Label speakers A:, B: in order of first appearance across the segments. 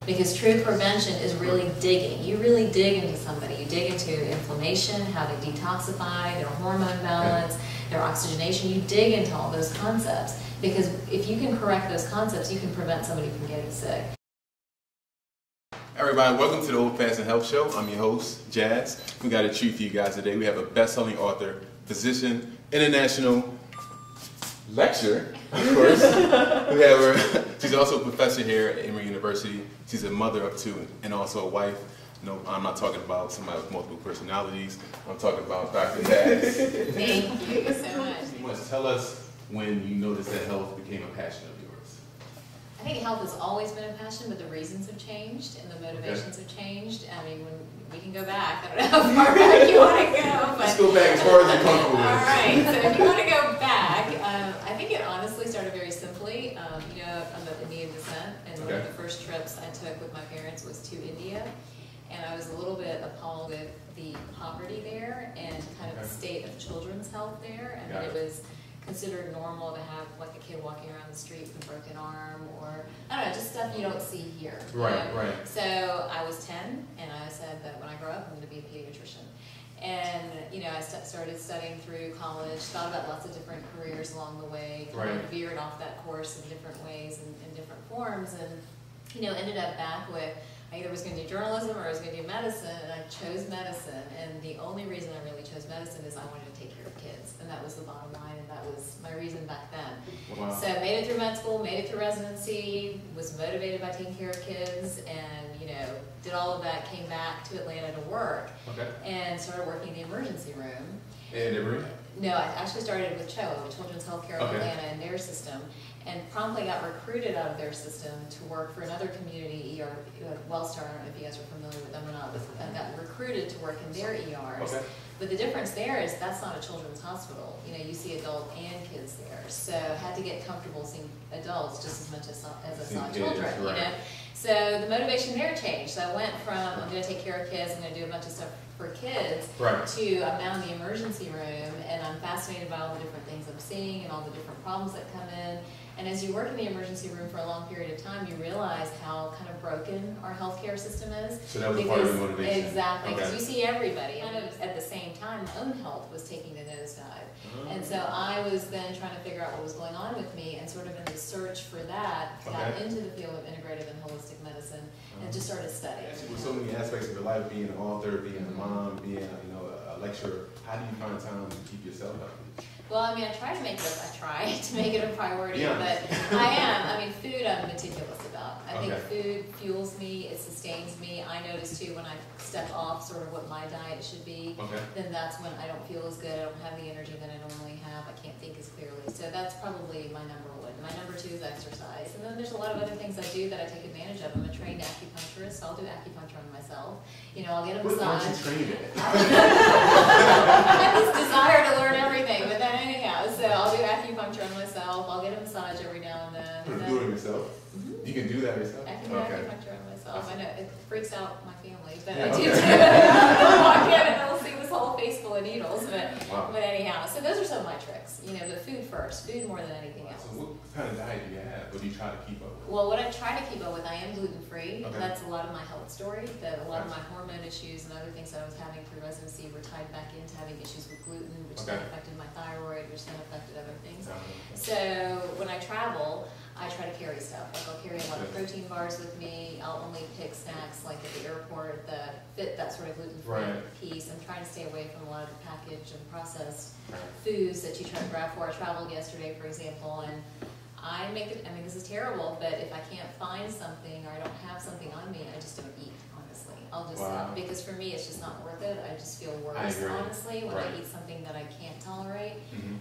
A: Because true prevention is really digging. You really dig into somebody. You dig into inflammation, how to detoxify, their hormone balance, their oxygenation. You dig into all those concepts. Because if you can correct those concepts, you can prevent somebody from getting sick.
B: Everybody, welcome to the OldFashion Health Show. I'm your host, Jazz. We got a treat for you guys today. We have a best-selling author, physician, international lecturer, of course. We have her. She's also a professor here at Emory University. She's a mother of two and also a wife. No, I'm not talking about somebody with multiple personalities. I'm talking about Dr. Taz.
A: Thank you so much.
B: You must tell us when you noticed that health became a passion of yours.
A: I think health has always been a passion, but the reasons have changed and the motivations have changed. I mean, when we can go back. I don't know how far back you want to go. But
B: let's go back as far as you're comfortable with.
A: All right. So if you want to go back, I think it honestly started very simply. You know, I'm of Indian descent, and one of the first trips I took with my parents was to India, and I was a little bit appalled with the poverty there and kind of the state of children's health there. I mean, it was considered normal to have like a kid walking around the street with a broken arm, or I don't know, just stuff you don't see here.
B: Right.
A: So I was 10, and I said that when I grow up, I'm going to be a pediatrician. And you know, I started studying through college, thought about lots of different careers along the way, kind of veered off that course in different ways and in different forms, and you know, ended up back with I either was going to do journalism or I was going to do medicine, and I chose medicine. And the only reason I really chose medicine is I wanted to take care of kids, and that was the bottom line, and that was my reason back then. Wow. So I made it through med school, made it through residency, was motivated by taking care of kids, and you know, did all of that, came back to Atlanta to work, and started working in the emergency room.
B: And Emory?
A: No, I actually started with CHOA, Children's Healthcare of Atlanta, and their system, and promptly got recruited out of their system to work for another community ER, Wellstar. I don't know if you guys are familiar with them or not, but I got recruited to work in their ERs. But the difference there is that's not a children's hospital. You know, you see adult and kids there. So I had to get comfortable seeing adults just as much as I saw children, you know. So the motivation there changed. So I went from I'm going to take care of kids, I'm going to do a bunch of stuff for kids, to I'm now in the emergency room, and I'm fascinated by all the different things I'm seeing and all the different problems that come in. And as you work in the emergency room for a long period of time, you realize how kind of broken our healthcare system is.
B: So that was part of the motivation.
A: Exactly, because you see everybody. Kind of at the same time, my own health was taking the nosedive. And so I was then trying to figure out what was going on with me, and sort of in the search for that, got into the field of integrative and holistic medicine, and just started studying.
B: With so many aspects of your life, being an author, being a mom, being a lecturer, how do you find time to keep yourself healthy?
A: Well, I mean, I try to make it a priority, but I am. I mean, food I'm meticulous about. I think food fuels me, it sustains me. I notice too when I step off sort of what my diet should be, then that's when I don't feel as good, I don't have the energy that I normally have, I can't think as clearly. So that's probably my number one. My number two is exercise. And then there's a lot of other things I do that I take advantage of. I'm a trained acupuncturist, so I'll do acupuncture on myself. You know, I'll get a massage.
B: What you trained at?
A: I have this desire to learn everything, but then anyhow, so I'll do acupuncture on myself, I'll get a massage every now and then.
B: You do it yourself? You can do that yourself?
A: I can do acupuncture on myself. I know, it freaks out my family, but I do they'll walk in and they'll see this whole face full of needles, but anyhow, so those are some of my tricks. You know, the food first, food more than anything else.
B: So what kind of diet do you have? What do you try to keep up with?
A: Well, what I try to keep up with, I am gluten-free. That's a lot of my health story. A lot of my hormone issues and other things that I was having through residency were tied back into having issues with gluten, which then affected my thyroid, which then affected other things. So when I travel, I try to carry stuff. Like I'll carry a lot of protein bars with me. I'll only pick snacks like at the airport that fit that sort of gluten-free piece. I'm trying to stay away from a lot of the packaged and processed foods that you try to grab for. I traveled yesterday, for example, and I make it, I mean, this is terrible, but if I can't find something or I don't have something on me, I just don't eat, honestly. I'll just, because for me, it's just not worth it. I just feel worse, honestly, when I eat something that I can't tolerate.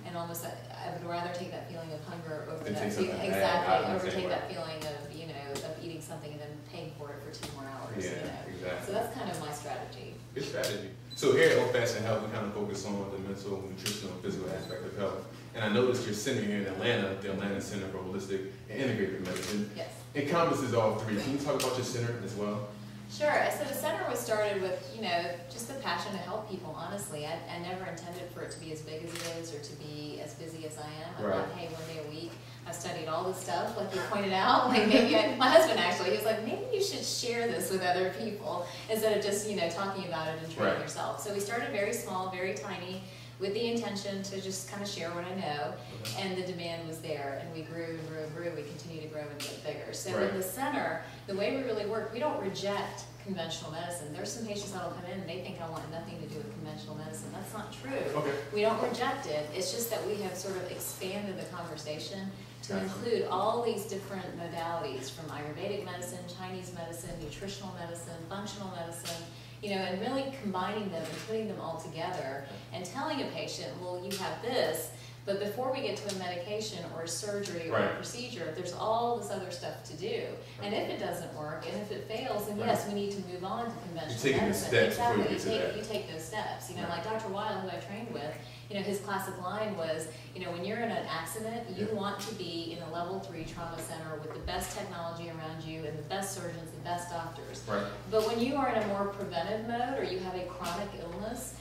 A: And almost, I would rather take that feeling of hunger over that feeling, overtake that feeling of, you know, of eating something and then paying for it for 2 more hours, you know. So that's kind of my strategy.
B: Good strategy. So here at OldFashion Health, we kind of focus on the mental, nutritional, physical aspect of health. And I noticed your center here in Atlanta, the Atlanta Center for Holistic and Integrative Medicine, encompasses all three. Can you talk about your center as well?
A: Sure. So the center was started with, just the passion to help people, honestly. I never intended for it to be as big as it is or to be as busy as I am. I thought, hey, one day a week, I've studied all this stuff, like you pointed out. Like maybe my husband actually, he was like, maybe you should share this with other people instead of just, talking about it and training yourself. So we started very small, very tiny, with the intention to just kind of share what I know, and the demand was there, and we grew and grew and grew. We continue to grow and get bigger. So in the center, the way we really work, we don't reject conventional medicine. There's some patients that'll come in and they think I want nothing to do with conventional medicine. That's not true. We don't reject it. It's just that we have sort of expanded the conversation to include all these different modalities, from Ayurvedic medicine, Chinese medicine, nutritional medicine, functional medicine, and really combining them and putting them all together and telling a patient, well, you have this, but before we get to a medication or a surgery or a procedure, there's all this other stuff to do. And if it doesn't work, and if it fails, then yes, we need to move on to conventional medicine. Exactly, you take those steps. Like Dr. Weil, who I trained with, his classic line was, when you're in an accident, you want to be in a level 3 trauma center with the best technology around you and the best surgeons, the best doctors. But when you are in a more preventive mode or you have a chronic illness,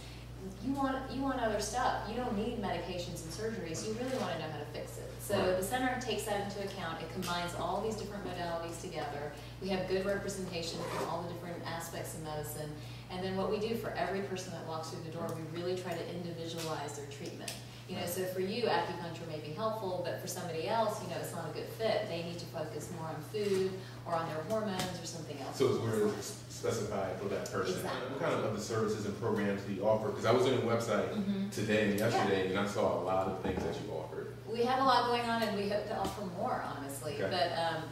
A: you want other stuff. You don't need medications and surgeries. You really want to know how to fix it. So the center takes that into account. It combines all these different modalities together. We have good representation from all the different aspects of medicine. And then what we do for every person that walks through the door, we really try to individualize their treatment. So for you, acupuncture may be helpful, but for somebody else, it's not a good fit. They need to focus more on food or on their hormones or something else.
B: So it's really specified for that person. What kind of other services and programs do you offer? Because I was on your website today and yesterday, and I saw a lot of things that you offered.
A: We have a lot going on, and we hope to offer more, honestly. But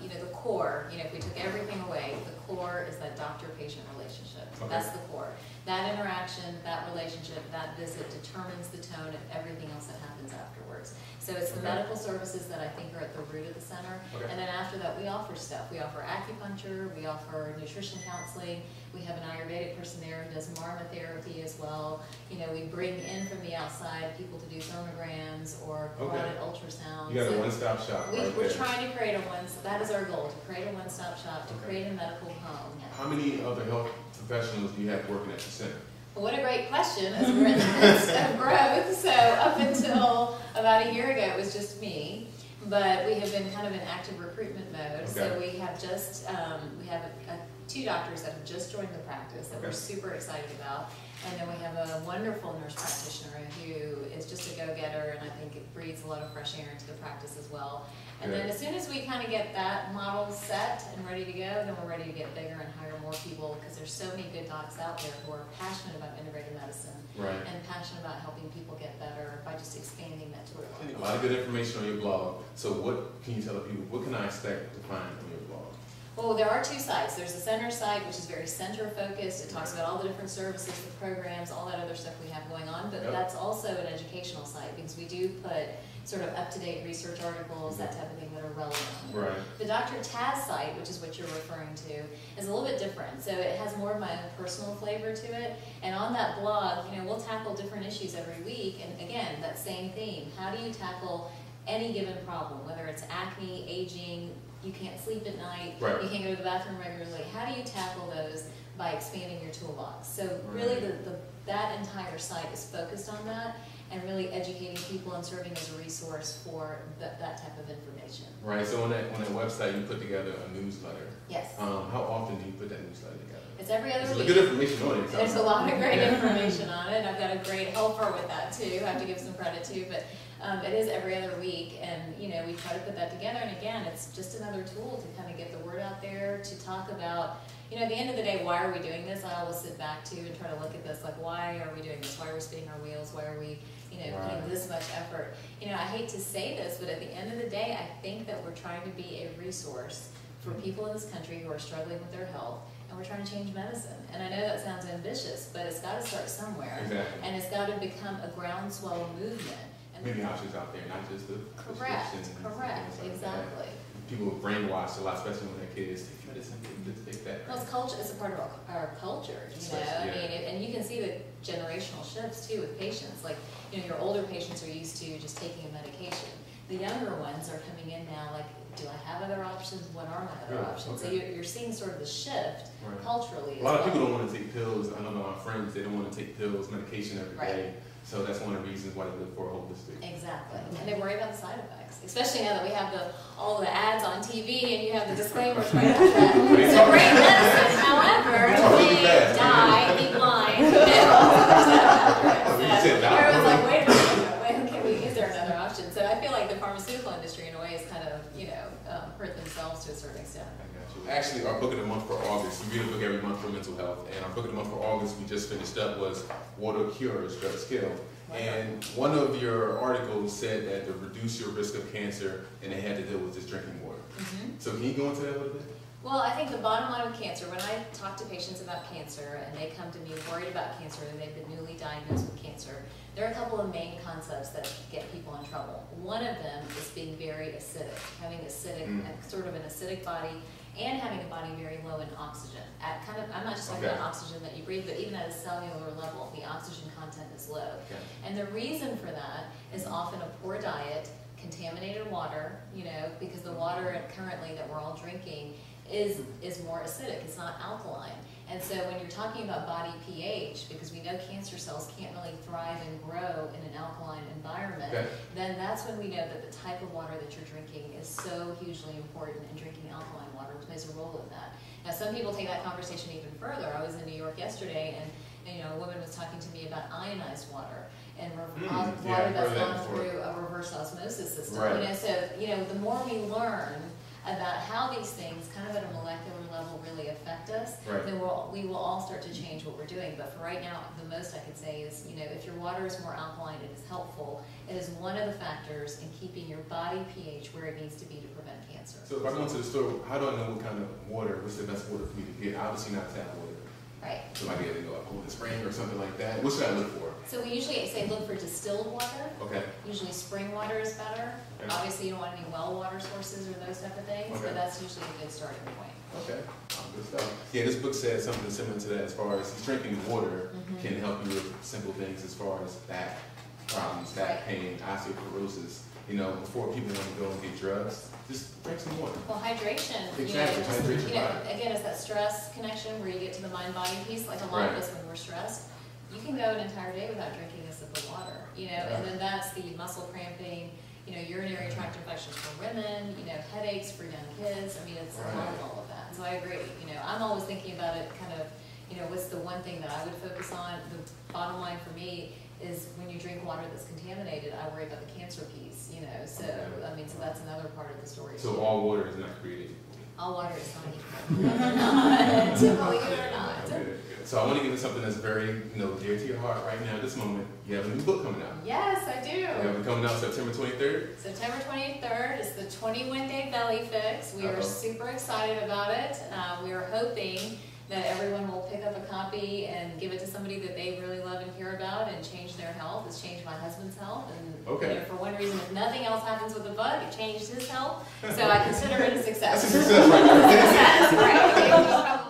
A: the core, if we took everything away, the core is that doctor-patient relationship. That's the core. That interaction, that relationship, that visit determines the tone of everything else that happens afterwards. So it's the medical services that I think are at the root of the center. And then after that, we offer stuff. We offer acupuncture, we offer nutrition counseling. We have an Ayurvedic person there who does marma therapy as well. We bring in from the outside people to do thermograms or carotid ultrasound.
B: You got a one-stop shop.
A: We're trying to create that is our goal, to create a one-stop shop, to create a medical home.
B: How many other health professionals do you have working at the center?
A: Well, what a great question, as we're in the midst of growth. So up until about a year ago, it was just me. But we have been kind of in active recruitment mode. So we have just, we have 2 doctors that have just joined the practice that we're super excited about. And then we have a wonderful nurse practitioner who is just a go-getter, and I think it breathes a lot of fresh air into the practice as well. And then as soon as we kind of get that model set and ready to go, then we're ready to get bigger and hire more people, because there's so many good docs out there who are passionate about integrative medicine and passionate about helping people get better by just expanding that tool.
B: A lot of good information on your blog. So what can you tell the people, what can I expect to find on your blog?
A: Well, there are 2 sites. There's the center site, which is very center focused. It talks about all the different services, the programs, all that other stuff we have going on. But that's also an educational site, because we do put sort of up-to-date research articles, that type of thing, that are relevant. The Dr. Taz site, which is what you're referring to, is a little bit different. So it has more of my own personal flavor to it. And on that blog, we'll tackle different issues every week. And again, that same theme. How do you tackle any given problem, whether it's acne, aging, you can't sleep at night, you can't go to the bathroom regularly. How do you tackle those by expanding your toolbox? So really that entire site is focused on that, and really educating people and serving as a resource for that type of information.
B: So on that website, you put together a newsletter.
A: Yes.
B: How often do you put that newsletter together?
A: It's every other week.
B: There's good information on it.
A: There's a lot of great information on it. I've got a great helper with that too. I have to give some credit to, but it is every other week, and we try to put that together. And again, it's just another tool to kind of get the word out there, to talk about, at the end of the day, why are we doing this? I always sit back too and try to look at this, like, why are we doing this? Why are we spinning our wheels? Why are we, putting this much effort? I hate to say this, but at the end of the day, I think that we're trying to be a resource for people in this country who are struggling with their health, and we're trying to change medicine. And I know that sounds ambitious, but it's got to start somewhere. And it's got to become a groundswell movement.
B: Many options out there, not just the
A: correct, exactly.
B: People are brainwashed a lot, especially when they're kids. Take medicine, take that.
A: Well, it's culture. It's a part of our culture, I mean, and you can see the generational shifts too with patients. Like, your older patients are used to just taking a medication. The younger ones are coming in now, like do I have other options? What are my other options?
B: Okay.
A: So you're seeing sort of the shift culturally.
B: A lot of people don't want to take pills. I know my friends, they don't want to take pills, medication every day. So that's one of the reasons why they look for a holistic.
A: Exactly. And they worry about the side effects, especially now that we have all the ads on TV and you have the disclaimers right after that. It's a great medicine, however, you may die, be blind, everyone's like, wait a minute, is there another option? So I feel like the pharmaceutical industry in a way has kind of, hurt themselves to a certain extent.
B: Actually, our book of the month for August, we read a book every month for mental health, and our book of the month for August we just finished up was Water Cures Drug Skill. And one of your articles said that to reduce your risk of cancer, and it had to do with just drinking water. So can you go into that a little bit?
A: Well, I think the bottom line with cancer, when I talk to patients about cancer and they come to me worried about cancer and they've been newly diagnosed with cancer, there are a couple of main concepts that get people in trouble. One of them is being very acidic, having sort of an acidic body, and having a body very low in oxygen. I'm not just talking about oxygen that you breathe, but even at a cellular level, the oxygen content is low. And the reason for that is often a poor diet, contaminated water, because the water currently that we're all drinking is more acidic, it's not alkaline. And so when you're talking about body pH, because we know cancer cells can't really thrive and grow in an alkaline environment, then that's when we know that the type of water that you're drinking is so hugely important, and drinking alkaline water plays a role in that. Now some people take that conversation even further. I was in New York yesterday and a woman was talking to me about ionized water and water that's gone through a reverse osmosis system. So the more we learn about how these things kind of at a molecular level really affect us, then we will all start to change what we're doing. But for right now, the most I could say is, if your water is more alkaline, it is helpful. It is one of the factors in keeping your body pH where it needs to be to prevent cancer.
B: So if I go into the store, how do I know what kind of water, what's the best water for me to get? Obviously not tap water. So I might be able to go up the spring or something like that. What should I look for?
A: So we usually say look for distilled water. Usually spring water is better. Obviously you don't want any well water sources or those type of things, but that's usually a good starting point.
B: Good stuff. Yeah, this book says something similar to that as far as drinking water can help you with simple things as far as back problems, back pain, osteoporosis. Before people want to go and get drugs, just drink some water.
A: Well, hydration.
B: Hydration.
A: Again, it's that stress connection where you get to the mind-body piece. Like a lot of us, when we're stressed, you can go an entire day without drinking a sip of water. And then that's the muscle cramping, urinary tract infections for women, headaches for young kids. I mean, it's all of that. So I agree. I'm always thinking about it kind of, what's the one thing that I would focus on? The bottom line for me is when you drink water that's contaminated, I worry about the cancer piece, so so that's another part of the story.
B: So all water is not created equally?
A: All water is not equal. Believe it or not.
B: So I want to give you something that's very, dear to your heart right now at this moment. You have a new book coming out.
A: Yes, I do.
B: You have it coming out September 23rd?
A: September 23rd is the 21-day belly fix. We are super excited about it. We are hoping that everyone will pick up a copy and give it to somebody that they really love and care about and change their health. It's changed my husband's health, and for one reason, if nothing else happens with the book, it changed his health. So I consider it a success.
B: That's a success right there.
A: That's right.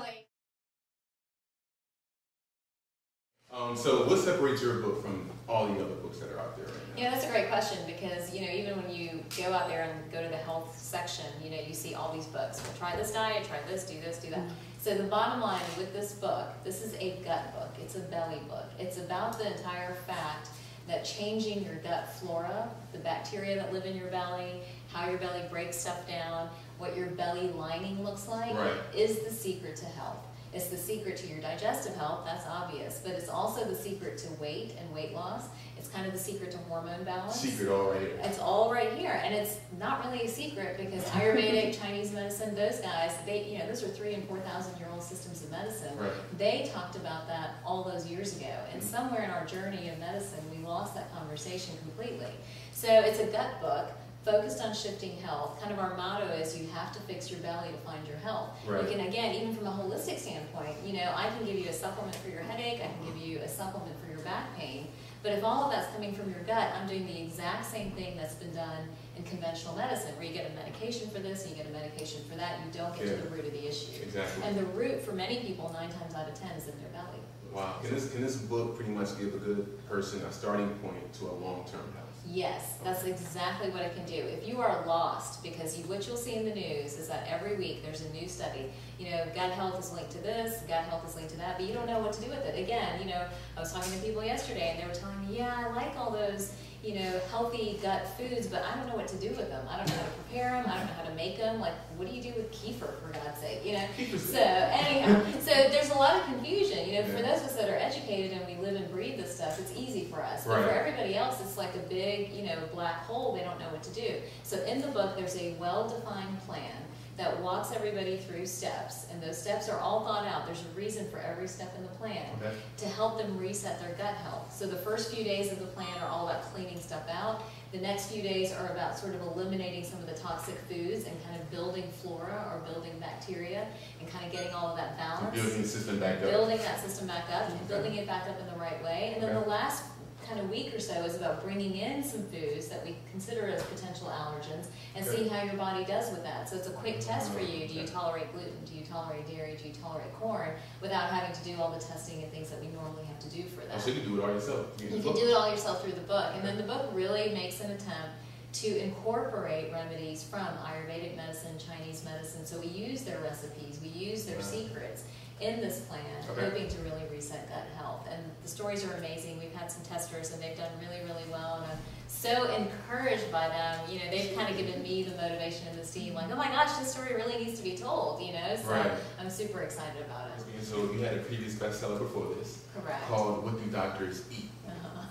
B: So what separates your book from all the other books that are out there right now?
A: Yeah, that's a great question because, even when you go out there and go to the health section, you see all these books. Well, try this diet, try this, do that. So the bottom line with this book, this is a gut book. It's a belly book. It's about the entire fact that changing your gut flora, the bacteria that live in your belly, how your belly breaks stuff down, what your belly lining looks like, is the secret to health. It's the secret to your digestive health, that's obvious, but it's also the secret to weight and weight loss. It's kind of the secret to hormone balance.
B: Secret all right here.
A: It's all right here, and it's not really a secret because Ayurvedic, Chinese medicine, those guys, those are 3,000 and 4,000-year-old systems of medicine. They talked about that all those years ago, and somewhere in our journey of medicine, we lost that conversation completely. So it's a gut book. Focused on shifting health. Kind of our motto is you have to fix your belly to find your health. You can, again, even from a holistic standpoint, I can give you a supplement for your headache, I can give you a supplement for your back pain, but if all of that's coming from your gut, I'm doing the exact same thing that's been done in conventional medicine, where you get a medication for this and you get a medication for that, you don't get to the root of the issue. And the root for many people, 9 times out of 10, is in their belly.
B: Wow. Can this book pretty much give a good person a starting point to a long-term health?
A: Yes, that's exactly what it can do. If you are lost, because what you'll see in the news is that every week there's a new study. You know, gut health is linked to this, gut health is linked to that, but you don't know what to do with it. Again, you know, I was talking to people yesterday and they were telling me, yeah, I like all those, you know, healthy gut foods, but I don't know what to do with them. I don't know how to prepare them. I don't know how to make them. Like, what do you do with kefir, for God's sake? You know. So anyhow, so there's a lot of confusion. You know, for those of us that are educated and we live and breathe this stuff, it's easy for us. But for everybody else, it's like a big, you know, black hole. They don't know what to do. So in the book, there's a well-defined plan that walks everybody through steps, and those steps are all thought out. There's a reason for every step in the plan to help them reset their gut health. So the first few days of the plan are all about cleaning stuff out. The next few days are about sort of eliminating some of the toxic foods and kind of building flora or building bacteria and kind of getting all of that balance.
B: So building the system back up.
A: Building that system back up and building it back up in the right way. And then the last kind of week or so is about bringing in some foods that we consider as potential allergens and seeing how your body does with that. So it's a quick test for you. Do you tolerate gluten? Do you tolerate dairy? Do you tolerate corn? Without having to do all the testing and things that we normally have to do for that.
B: Oh, so you can do it all yourself.
A: You can do it all yourself through the book. And then the book really makes an attempt to incorporate remedies from Ayurvedic medicine, Chinese medicine. So we use their recipes, we use their secrets in this plan, hoping to really reset gut health. And the stories are amazing. We've had some testers and they've done really, really well. And I'm so encouraged by them. You know, they've kind of given me the motivation in this team, like, oh my gosh, this story really needs to be told, you know? So I'm super excited about it.
B: And so you had a previous bestseller before this.
A: Correct.
B: Called What Do Doctors Eat?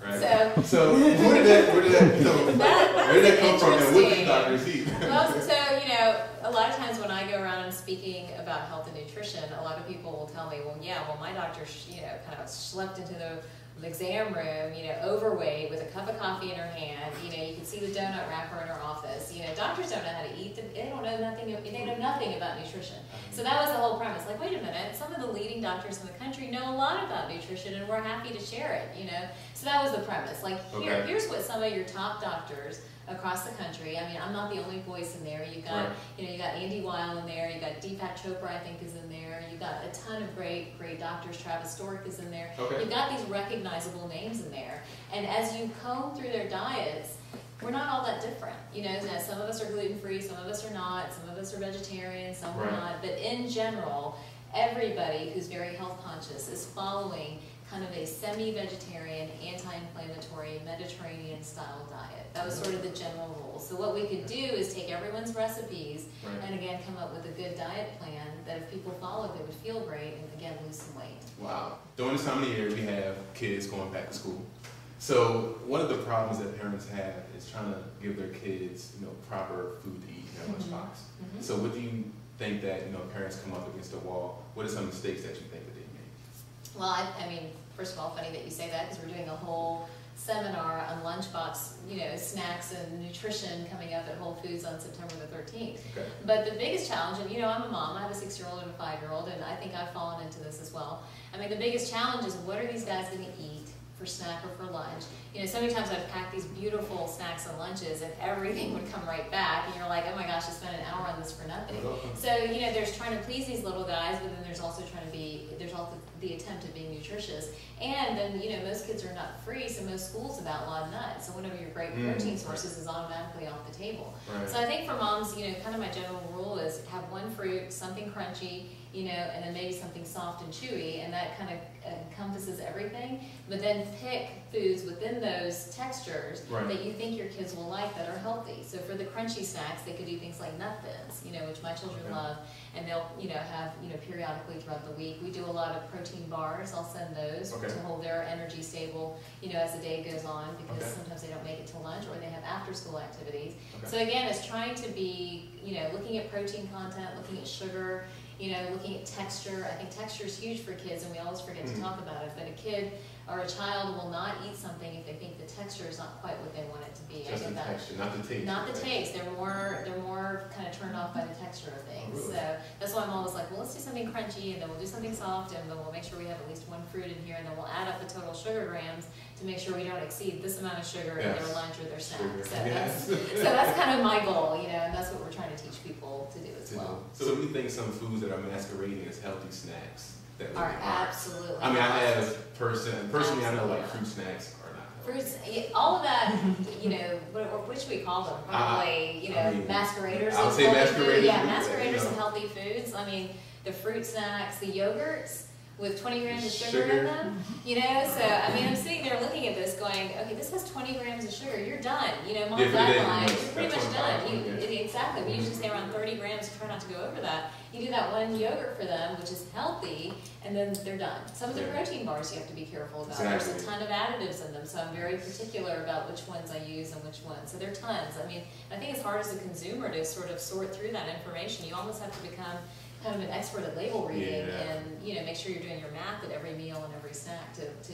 A: Right.
B: So where did that come from, and what do doctors eat?
A: Well, so, you know, a lot of times when I go around and speaking about health and nutrition, a lot of people will tell me, well, yeah, well, my doctor, you know, kind of slept into the exam room, you know, overweight with a cup of coffee in her hand. You know, you can see the donut wrapper in her office. You know, doctors don't know how to eat. They don't know nothing. They know nothing about nutrition. So that was the whole premise. Like, wait a minute, some of the leading doctors in the country know a lot about nutrition, and we're happy to share it. You know, so that was the premise. Like, here's what some of your top doctors across the country. I mean, I'm not the only voice in there. You got, you know, you got Andy Weil in there. You got Deepak Chopra, I think, is in there. You got a ton of great doctors. Travis Stork is in there. You've got these recognizable names in there. And as you comb through their diets, we're not all that different. You know, some of us are gluten-free, some of us are not, some of us are vegetarian, some are not. But in general, everybody who's very health conscious is following kind of a semi-vegetarian, anti-inflammatory, Mediterranean-style diet. That was sort of the general rule. So what we could do is take everyone's recipes and, again, come up with a good diet plan that if people followed, they would feel great and, again, lose some weight.
B: Wow. During this time of the year, we have kids going back to school. So one of the problems that parents have is trying to give their kids, you know, proper food to eat in their lunchbox. So what do you think that, you know, parents come up against the wall? What are some mistakes that you think that they make?
A: Well, I mean, first of all, funny that you say that because we're doing a whole seminar on lunchbox, you know, snacks and nutrition coming up at Whole Foods on September the 13th. But the biggest challenge, and you know, I'm a mom, I have a 6-year-old and a 5-year-old, and I think I've fallen into this as well. I mean, the biggest challenge is what are these guys going to eat for snack or for lunch? You know, so many times I've packed these beautiful snacks and lunches and everything would come right back and you're like, oh my gosh, I spent an hour on this for nothing. So, you know, there's trying to please these little guys, but then there's also there's also the attempt of being nutritious. And then, you know, most kids are nut free, so most schools have outlawed nuts. So one of your great protein sources is automatically off the table. So I think for moms, you know, kind of my general rule is have one fruit, something crunchy, you know, and then maybe something soft and chewy, and that kind of encompasses everything. But then pick foods within those textures that you think your kids will like that are healthy. So for the crunchy snacks, they could do things like nut thins, you know, which my children love, and they'll, you know, have, you know, periodically throughout the week. We do a lot of protein bars. I'll send those to hold their energy stable, you know, as the day goes on, because sometimes they don't make it to lunch or they have after-school activities. So again, it's trying to be, you know, looking at protein content, looking at sugar, you know, looking at texture. I think texture is huge for kids, and we always forget to talk about it. But a kid or a child will not eat something if they think the texture is not quite what they want it to be.
B: Just the texture, not the taste.
A: Not the taste. They're more kind of turned off by the texture of things. So that's why I'm always like, well, let's do something crunchy, and then we'll do something soft, and then we'll make sure we have at least one fruit in here, and then we'll add up the total sugar grams to make sure we don't exceed this amount of sugar in their lunch or their snack. So that's kind of my goal, you know, and that's what we're trying to teach people to do as well.
B: So what do you think some foods that are masquerading as healthy snacks that
A: are absolutely?
B: I mean, I have personally, I know like fruit snacks are not
A: Fruits, all of that, you know, which we call them, probably, you know, masqueraders.
B: I would say masqueraders.
A: Yeah, masqueraders of healthy foods. I mean, the fruit snacks, the yogurts with 20 grams of sugar in them, you know, so, I mean, I'm sitting there looking at this going, okay, this has 20 grams of sugar, you're done, you know, mom's guideline, you're pretty much done. Exactly, we usually say around 30 grams, try not to go over that. You do that one yogurt for them, which is healthy, and then they're done. Some of the protein bars you have to be careful about. Exactly. There's a ton of additives in them, so I'm very particular about which ones I use and which ones. So there are tons. I mean, I think it's hard as a consumer to sort of sort through that information. You almost have to become kind of an expert at label reading and, you know, make sure you're doing your math at every meal and every snack to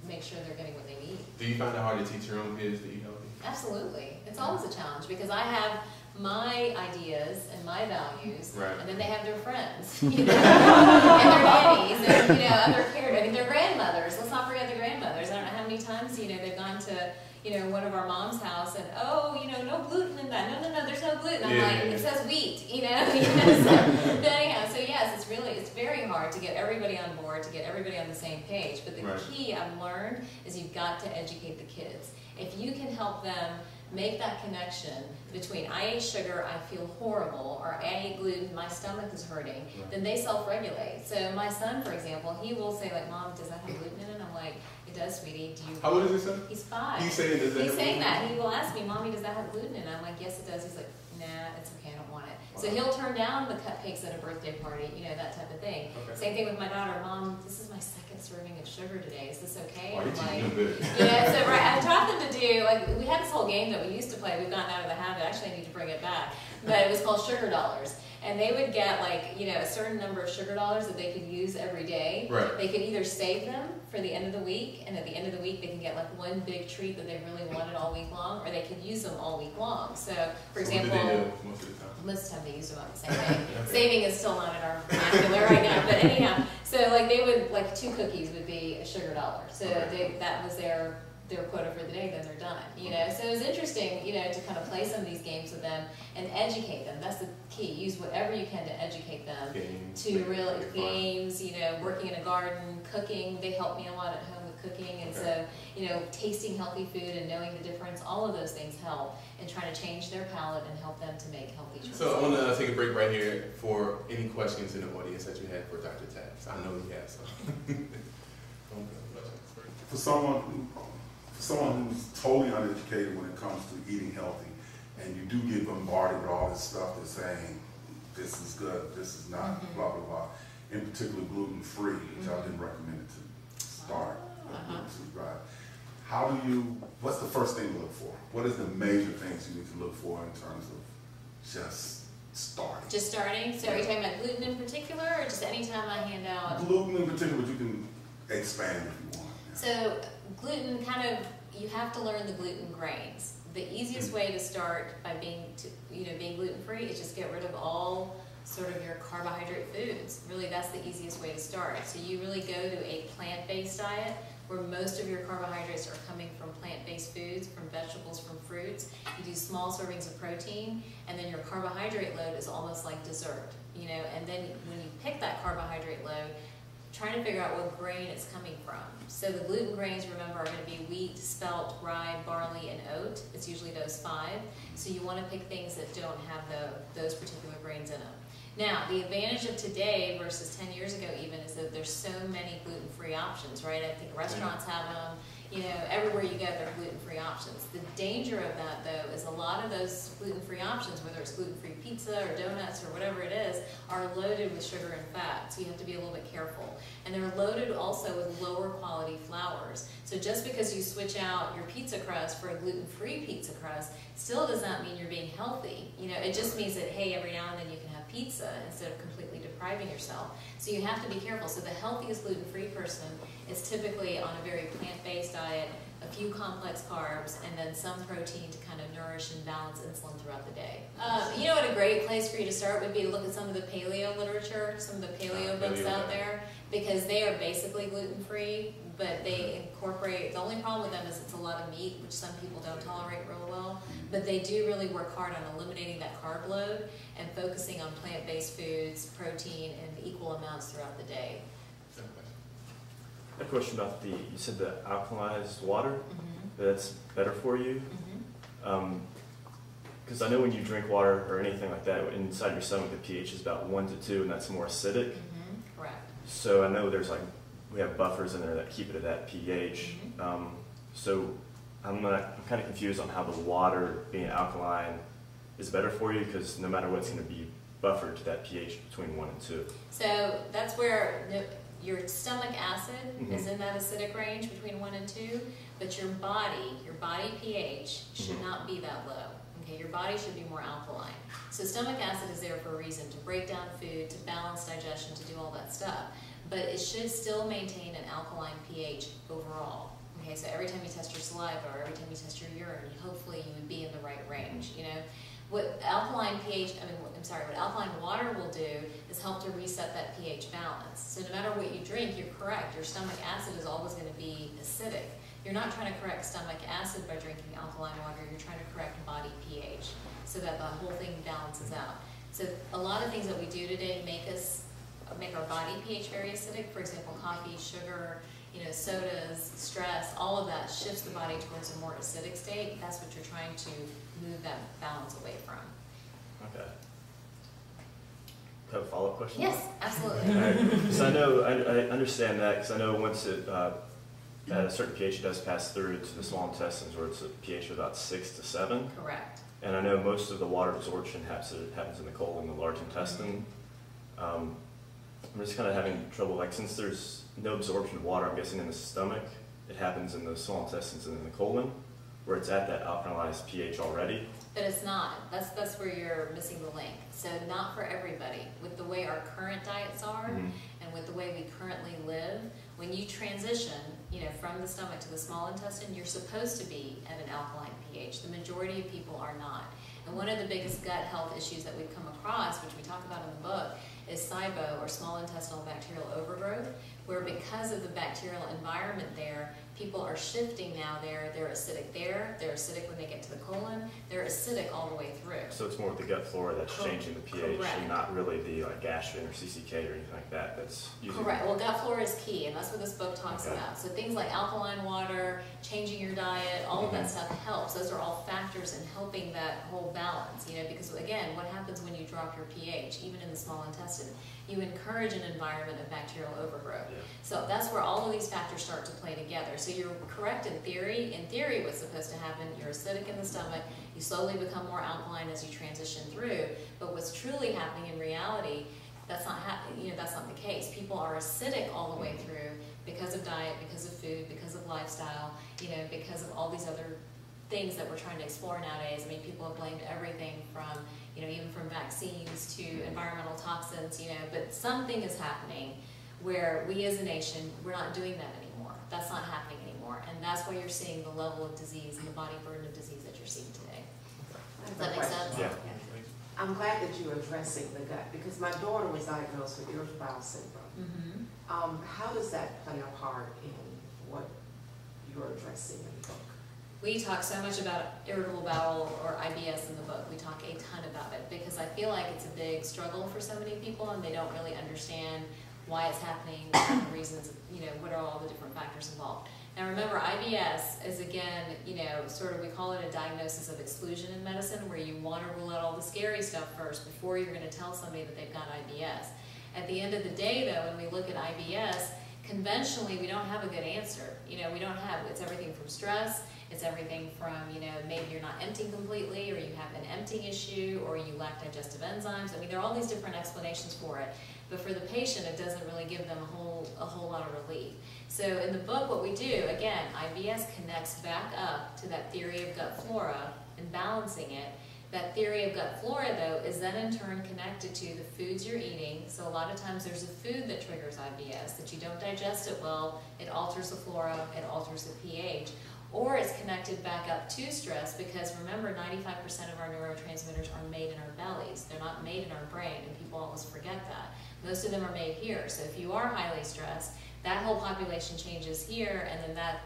A: make sure they're getting what they need.
B: Do you find it hard to teach your own kids to eat healthy?
A: Absolutely. It's always a challenge because I have my ideas and my values, and then they have their friends, you know, and their nannies, and, you know, other caregivers, I mean, their grandmothers. Let's not forget the grandmothers. I don't know how many times, you know, they've gone to, you know, one of our mom's house and, oh, you know, no gluten in that. No, there's no gluten. I'm like, it says wheat, you know. So, but anyhow, so yes, it's very hard to get everybody on board, to get everybody on the same page. But the key I've learned is you've got to educate the kids. If you can help them make that connection between I ate sugar, I feel horrible, or I ate gluten, my stomach is hurting, then they self-regulate. So my son, for example, he will say like, Mom, does that have gluten in it? I'm like, it does, sweetie. Do you?
B: How old is your son?
A: He's 5.
B: He's saying,
A: He's saying that. He will ask me, Mommy, does that have gluten in it? I'm like, yes, it does. He's like, nah, it's okay, I don't want it. Wow. So he'll turn down the cupcakes at a birthday party, you know, that type of thing. Okay. Same thing with my daughter. Mom, this is my 2nd serving of sugar today. Is this okay?
B: Oh,
A: I'm
B: like, good.
A: Yeah, so I taught them to do, like, we had this whole game that we used to play. We've gotten out of the habit. Actually, I need to bring it back. But it was called Sugar Dollars. And they would get, like, you know, a certain number of sugar dollars that they could use every day. Right. They could either save them for the end of the week, and at the end of the week they can get like one big treat that they really wanted all week long, or they could use them all week long. So, for example,
B: what do they do most of the time?
A: Most of the time they use them on the same day. Okay. Saving is still not in our vernacular right now, but anyhow, so like they would, like 2 cookies would be a sugar dollar. So that was their quota for the day, then they're done, you know. So it was interesting, you know, to kind of play some of these games with them and educate them. That's the key. Use whatever you can to educate them. Games, you know, working in a garden, cooking. They help me a lot at home with cooking, and so, you know, tasting healthy food and knowing the difference, all of those things help in trying to change their palate and help them to make healthy choices.
B: So I want to take a break right here for any questions in the audience that you had for Dr. Taz. I know you have some.
C: For someone who's totally uneducated when it comes to eating healthy, and you do get bombarded with all this stuff that's saying this is good, this is not, blah, blah, blah, in particular gluten-free, which I didn't recommend it to start. How do you, what's the first thing to look for? What is the major things you need to look for in terms of just starting?
A: Just starting? So are you talking about gluten in particular, or just anytime I hand out?
C: Gluten in particular, but you can expand if you want.
A: So gluten kind of, you have to learn the gluten grains. The easiest way to start by being gluten-free is just get rid of all sort of your carbohydrate foods. Really, that's the easiest way to start. So you really go to a plant-based diet where most of your carbohydrates are coming from plant-based foods, from vegetables, from fruits. You do small servings of protein, and then your carbohydrate load is almost like dessert, you know. And then when you pick that carbohydrate load, trying to figure out what grain it's coming from. So the gluten grains, remember, are going to be wheat, spelt, rye, barley, and oat. It's usually those 5. So you want to pick things that don't have those particular grains in them. Now, the advantage of today versus 10 years ago even is that there's so many gluten-free options, right? I think restaurants have them. You know, everywhere you go, there are gluten-free options. The danger of that, though, is a lot of those gluten-free options, whether it's gluten-free pizza or donuts or whatever it is, are loaded with sugar and fat, so you have to be a little bit careful. And they're loaded also with lower quality flours. So just because you switch out your pizza crust for a gluten-free pizza crust still does not mean you're being healthy. You know, it just means that, hey, every now and then you can have pizza instead of completely depriving yourself. So you have to be careful. So the healthiest gluten-free person is typically on a very plant-based diet, a few complex carbs, and then some protein to kind of nourish and balance insulin throughout the day. You know what a great place for you to start would be to look at some of the paleo literature, some of the paleo books out there, because they are basically gluten-free, but they incorporate, the only problem with them is it's a lot of meat, which some people don't tolerate real well, but they do really work hard on eliminating that carb load and focusing on plant-based foods, protein, and equal amounts throughout the day.
D: A question about you said the alkalized water. that's better for you. Because I know when you drink water or anything like that, inside your stomach the pH is about 1 to 2, and that's more acidic.
A: Correct.
D: So I know there's we have buffers in there that keep it at that pH. So I'm kind of confused on how the water being alkaline is better for you, because no matter what, it's going to be buffered to that pH between 1 and 2.
A: So that's where your stomach acid is in that acidic range between 1 and 2, but your body pH should not be that low. Okay, your body should be more alkaline. So stomach acid is there for a reason, to break down food, to balance digestion, to do all that stuff. But it should still maintain an alkaline pH overall. Okay, so every time you test your saliva or every time you test your urine, hopefully you would be in the right range, you know. What alkaline water will do is help to reset that pH balance. So no matter what you drink, you're correct. Your stomach acid is always going to be acidic. You're not trying to correct stomach acid by drinking alkaline water. You're trying to correct body pH so that the whole thing balances out. So a lot of things that we do today make our body pH very acidic. For example, coffee, sugar, sodas, stress, all of that shifts the body towards a more acidic state. That's what you're trying to move that balance away from.
D: Okay. Have a follow-up question?
A: Yes, absolutely.
D: So I know, I understand that, because I know once it, at a certain pH, it does pass through to the small intestines, where it's a pH of about 6 to 7.
A: Correct.
D: And I know most of the water absorption happens in the colon, the large intestine. I'm just kind of having trouble, since there's no absorption of water, I'm guessing in the stomach, it happens in the small intestines and in the colon, where it's at that alkalized pH already.
A: But it's not. That's where you're missing the link. So not for everybody. With the way our current diets are, and with the way we currently live, when you transition, from the stomach to the small intestine, you're supposed to be at an alkaline pH. The majority of people are not. And one of the biggest gut health issues that we've come across, which we talk about in the book, is SIBO, or small intestinal bacterial overgrowth, where because of the bacterial environment there, people are shifting now there. They're acidic there, they're acidic when they get to the colon, they're acidic all the way through.
D: So it's more of the gut flora that's changing the pH, and not really the gastrin or CCK or anything like that that's using.
A: Correct. Well, gut flora is key, and that's what this book talks about. So things like alkaline water, changing your diet, all of that stuff helps. Those are all factors in helping that whole balance, because again, what happens when you drop your pH, even in the small intestine? You encourage an environment of bacterial overgrowth. So that's where all of these factors start to play together. So you're correct in theory. In theory, what's supposed to happen, you're acidic in the stomach, you slowly become more alkaline as you transition through. But what's truly happening in reality, that's not that's not the case. People are acidic all the way through because of diet, because of food, because of lifestyle, because of all these other things that we're trying to explore nowadays. I mean, people have blamed everything from, even from vaccines to environmental toxins, but something is happening where we as a nation, we're not doing that anymore. That's not happening anymore. And that's why you're seeing the level of disease and the body burden of disease that you're seeing today. Does that make sense?
D: Yeah.
E: I'm glad that you're addressing the gut, because my daughter was diagnosed with irritable bowel syndrome. How does that play a part in what you're addressing in the book?
A: We talk so much about irritable bowel or IBS in the book. We talk a ton about it because I feel like it's a big struggle for so many people, and they don't really understand why it's happening, what are the reasons, what are all the different factors involved. Now remember, IBS is, again, we call it a diagnosis of exclusion in medicine, where you want to rule out all the scary stuff first before you're going to tell somebody that they've got IBS. At the end of the day, though, when we look at IBS, conventionally we don't have a good answer. We don't have, it's everything from stress, it's everything from, maybe you're not emptying completely, or you have an emptying issue, or you lack digestive enzymes. I mean, there are all these different explanations for it. But for the patient, it doesn't really give them a whole lot of relief. So in the book, what we do, again, IBS connects back up to that theory of gut flora and balancing it. That theory of gut flora, though, is then in turn connected to the foods you're eating. So a lot of times there's a food that triggers IBS, that you don't digest it well, it alters the flora, it alters the pH. Or it's connected back up to stress, because remember, 95% of our neurotransmitters are made in our bellies. They're not made in our brain, and people always forget that. Most of them are made here. So if you are highly stressed, that whole population changes here, and then that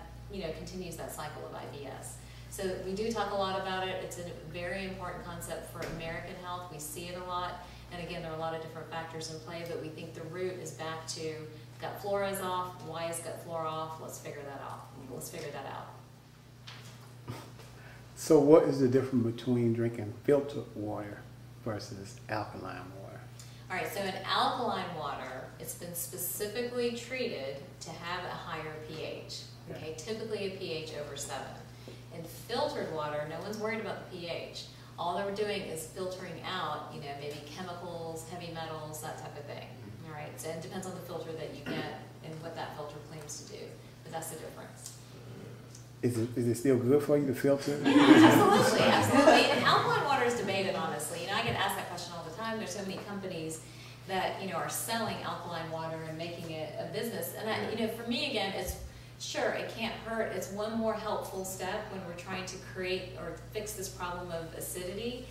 A: continues that cycle of IBS. So we do talk a lot about it. It's a very important concept for American health. We see it a lot. And again, there are a lot of different factors in play, but we think the root is back to gut flora is off. Why is gut flora off? Let's figure that out.
F: So what is the difference between drinking filtered water versus alkaline water?
A: All right, so in alkaline water, it's been specifically treated to have a higher pH, okay, typically a pH over 7. In filtered water, no one's worried about the pH. All they're doing is filtering out, you know, maybe chemicals, heavy metals, that type of thing. All right, so it depends on the filter that you get and what that filter claims to do, but that's the difference.
F: Is it still good for you to filter?
A: Absolutely, absolutely. And alkaline water is debated, honestly. You know, I get asked that question all the time. There's so many companies that, you know, are selling alkaline water and making it a business. And I, you know, for me, again, it's sure, it can't hurt. It's one more helpful step when we're trying to create or fix this problem of acidity.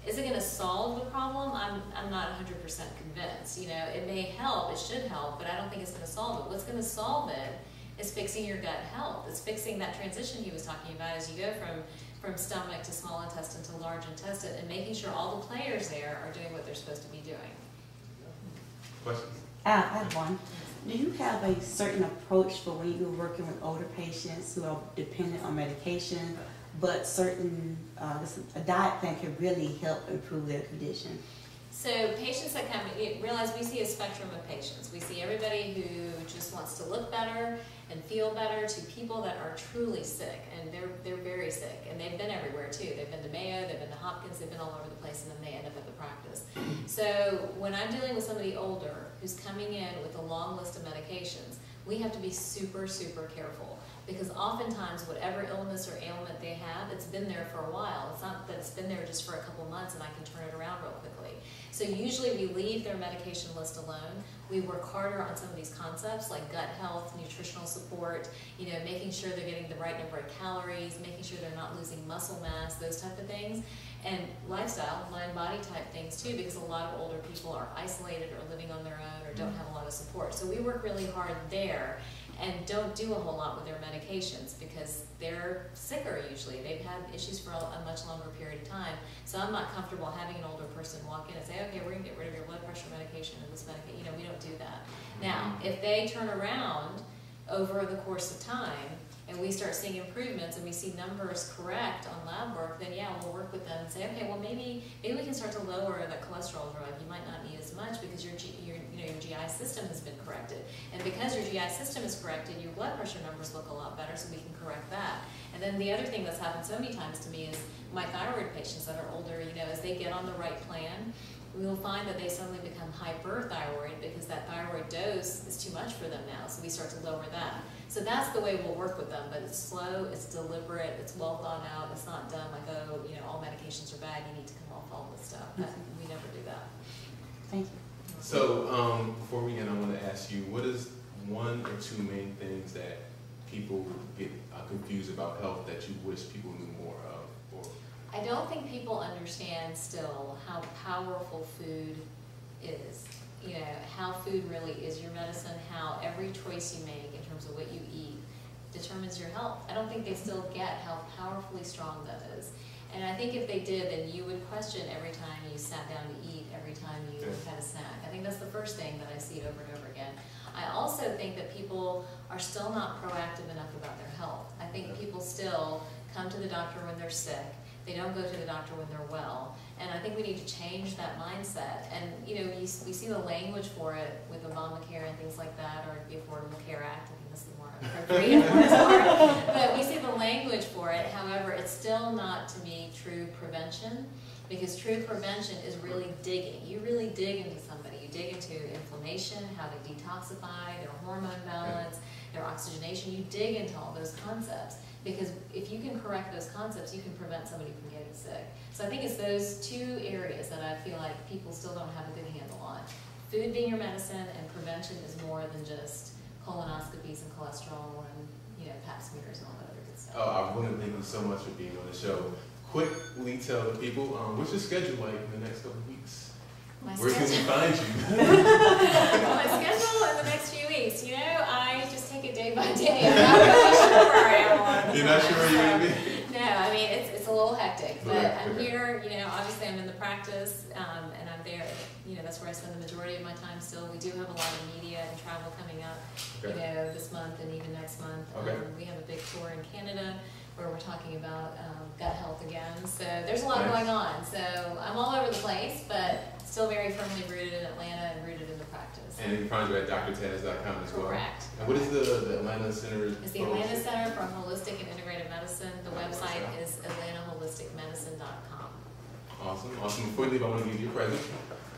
A: Is it going to solve the problem? I'm not 100% convinced. You know, it may help, it should help, but I don't think it's going to solve it. What's going to solve it is fixing your gut health. It's fixing that transition he was talking about as you go from stomach to small intestine to large intestine, and making sure all the players there are doing what they're supposed to be doing.
B: Questions?
G: I have one. Do you have a certain approach for when you're working with older patients who are dependent on medication, but certain, a diet plan can really help improve their condition?
A: So patients that come, you realize we see a spectrum of patients. We see everybody who just wants to look better and feel better to people that are truly sick, and they're very sick, and they've been everywhere too. They've been to Mayo, they've been to Hopkins, they've been all over the place, and then they end up at the practice. So when I'm dealing with somebody older who's coming in with a long list of medications, we have to be super, super careful, because oftentimes whatever illness or ailment they have, it's been there for a while. It's not that it's been there just for a couple months and I can turn it around real quickly. So usually we leave their medication list alone. We work harder on some of these concepts like gut health, nutritional support, you know, making sure they're getting the right number of calories, making sure they're not losing muscle mass, those type of things. And lifestyle, mind-body type things too, because a lot of older people are isolated or living on their own or don't have a lot of support. So we work really hard there and don't do a whole lot with their medications because they're sicker usually. They've had issues for a much longer period of time. So I'm not comfortable having an older person walk in and say, okay, we're gonna get rid of your blood pressure medication and this medication. You know, we don't do that. Now, if they turn around over the course of time and we start seeing improvements and we see numbers correct on lab work, then yeah, we'll work with them and say, okay, well maybe we can start to lower the cholesterol drug. You might not need as much because your GI system has been corrected. And because your GI system is corrected, your blood pressure numbers look a lot better, so we can correct that. And then the other thing that's happened so many times to me is my thyroid patients that are older, you know, as they get on the right plan, we will find that they suddenly become hyperthyroid because that thyroid dose is too much for them now, so we start to lower that. So that's the way we'll work with them, but it's slow, it's deliberate, it's well thought out, it's not done like, oh, you know, all medications are bad, you need to come off all this stuff. We never do that.
G: Thank you.
B: So before we end, I want to ask you, what is one or two main things that people get confused about health that you wish people knew more of? Or
A: I don't think people understand still how powerful food is. You know, how food really is your medicine, how every choice you make in terms of what you eat determines your health. I don't think they still get how powerfully strong that is. And I think if they did, then you would question every time you sat down to eat, every time you had a snack. I think that's the first thing that I see over and over again. I also think that people are still not proactive enough about their health. I think people still come to the doctor when they're sick. They don't go to the doctor when they're well. And I think we need to change that mindset. And, you know, we see the language for it with Obamacare and things like that, or the Affordable Care Act. I think that's the more appropriate. But we see the language for it. However, it's still not, to me, true prevention, because true prevention is really digging. You really dig into somebody. You dig into inflammation, how to detoxify, their hormone balance, their oxygenation. You dig into all those concepts. Because if you can correct those concepts, you can prevent somebody from getting sick. So I think it's those two areas that I feel like people still don't have a good handle on. Food being your medicine, and prevention is more than just colonoscopies and cholesterol and, you know, pap smears and all that other good stuff.
B: Oh, I want to thank you so much for being on the show. Quickly tell the people, what's your schedule like in the next couple of weeks? Where can we find you?
A: My schedule in the next few weeks, you know, I just take it day by day. I'm not really sure where I am.
B: You're not sure where you're going to be?
A: No, I mean, it's a little hectic, but I'm here, you know, obviously I'm in the practice, and I'm there, you know, that's where I spend the majority of my time still. We do have a lot of media and travel coming up, you know, this month and even next month. We have a big tour in Canada where we're talking about gut health again. So there's a lot
B: Nice.
A: going on. So I'm all over the place, but still very firmly rooted in Atlanta and rooted in the practice.
B: And you can find you at drtaz.com as well.
A: Correct.
B: And what is the Atlanta Center?
A: It's the Atlanta Center for Holistic and Integrative Medicine. The website is atlantaholisticmedicine.com.
B: Awesome, awesome. Before we leave, I want to give you a present.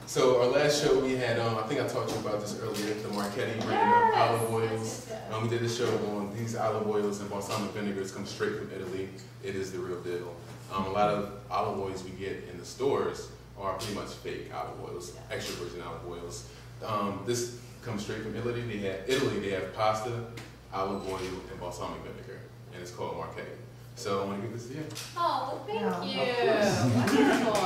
B: So our last show we had, I think I talked to you about this earlier, the Marchetti brand of olive oils.
A: Yes.
B: We did a show on these olive oils and balsamic vinegars come straight from Italy. It is the real deal. A lot of olive oils we get in the stores are pretty much fake olive oils, extra virgin olive oils. This comes straight from Italy. They have pasta, olive oil, and balsamic vinegar, and it's called Marchetti. So I want to give this to you.
A: Oh, thank
E: Yeah.
A: you. Wonderful. I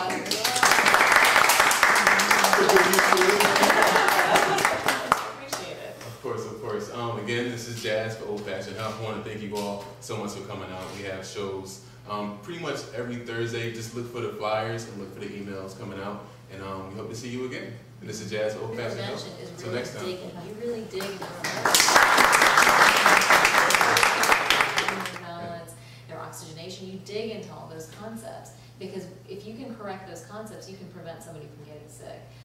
A: appreciate it.
B: Of course, of course. Again, this is Jazz for Old Fashioned Health. I want to thank you all so much for coming out. We have shows pretty much every Thursday. Just look for the flyers and look for the emails coming out. And we hope to see you again. And this is Jazz for Old Fashioned Health.
A: Prevention is
B: Until
A: really
B: next time.
A: digging. You really dig into balance, their oxygenation. You dig into all those concepts because if you can correct those concepts, you can prevent somebody from getting sick.